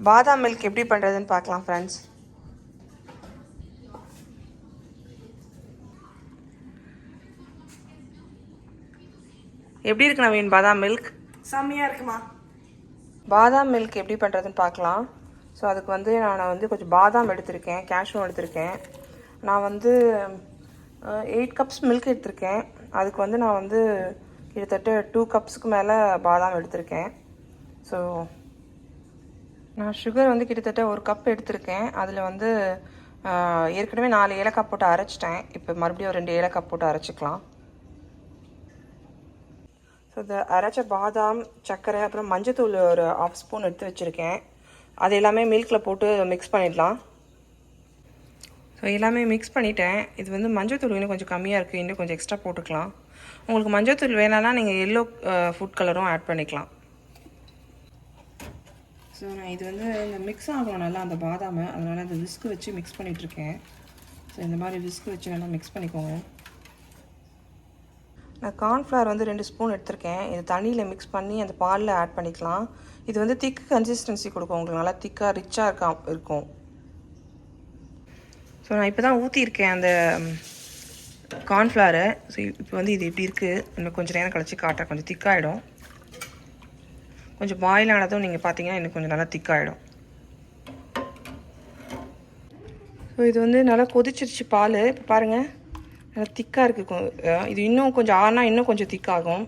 பாதாம் மில்க் எப்படி பண்ணுறதுன்னு பார்க்கலாம் ஃப்ரெண்ட்ஸ். எப்படி இருக்கு நவீன் பாதாம் மில்க்? செம்மையாக இருக்குமா. பாதாம் மில்க் எப்படி பண்ணுறதுன்னு பார்க்கலாம். ஸோ அதுக்கு வந்து நான் வந்து கொஞ்சம் பாதாம் எடுத்திருக்கேன், கேஷ்யூ எடுத்திருக்கேன். நான் வந்து 8 கப்ஸ் மில்க் எடுத்திருக்கேன். அதுக்கு வந்து நான் வந்து கிட்டத்தட்ட 2 கப்ஸுக்கு மேலே பாதாம் எடுத்திருக்கேன். ஸோ நான் சுகர் வந்து கிட்டத்தட்ட 1 கப் எடுத்திருக்கேன். அதில் வந்து ஏற்கனவே 4 ஏலக்காய் போட்டு அரைச்சிட்டேன். இப்போ மறுபடியும் 2 ஏலக்காய் போட்டு அரைச்சிக்கலாம். ஸோ இந்த அரைச்ச பாதாம், சர்க்கரை, அப்புறம் மஞ்சத்தூள் ஒரு 1/2 ஸ்பூன் எடுத்து வச்சுருக்கேன். அது எல்லாமே மில்கில் போட்டு மிக்ஸ் பண்ணிடலாம். ஸோ எல்லாமே மிக்ஸ் பண்ணிட்டேன். இது வந்து மஞ்சத்தூள் இன்னும் கொஞ்சம் கம்மியாக இருக்குது, இன்னும் கொஞ்சம் எக்ஸ்ட்ரா போட்டுக்கலாம். உங்களுக்கு மஞ்சத்தூள் வேணான்னா நீங்கள் எல்லோ ஃபுட் கலரும் ஆட் பண்ணிக்கலாம். ஸோ நான் இது வந்து இந்த மிக்ஸ் ஆகும் நல்லா அந்த பாதாமை, அதனால் அந்த விஸ்க்கு வச்சு மிக்ஸ் பண்ணிகிட்ருக்கேன். ஸோ இந்த மாதிரி விஸ்க்கு வச்சு நல்லா மிக்ஸ் பண்ணிக்கோங்க. நான் கார்ன்ஃப்ளவர் வந்து 2 ஸ்பூன் எடுத்திருக்கேன். இது தண்ணியில் மிக்ஸ் பண்ணி அந்த பாலில் ஆட் பண்ணிக்கலாம். இது வந்து திக்கு கன்சிஸ்டன்சி கொடுக்கும், உங்களுக்கு நல்லா திக்காக ரிச்சாக இருக்கும். ஸோ நான் இப்போ தான் ஊற்றியிருக்கேன் அந்த கார்ன்ஃப்ளவரை. ஸோ இப்போ வந்து இது எப்படி இருக்குது, இன்னும் கொஞ்சம் நேரம் கழிச்சு காட்டுறேன். கொஞ்சம் திக்காகிடும். கொஞ்சம் பாயில் ஆனதும் நீங்கள் பார்த்தீங்கன்னா இன்னும் கொஞ்சம் நல்லா திக்காகிடும். ஸோ இது வந்து நல்லா கொதிச்சிருச்சு பால். இப்போ பாருங்கள் நல்லா திக்காக இருக்குது. இது இன்னும் கொஞ்சம் ஆறுனா இன்னும் கொஞ்சம் திக்காகும்.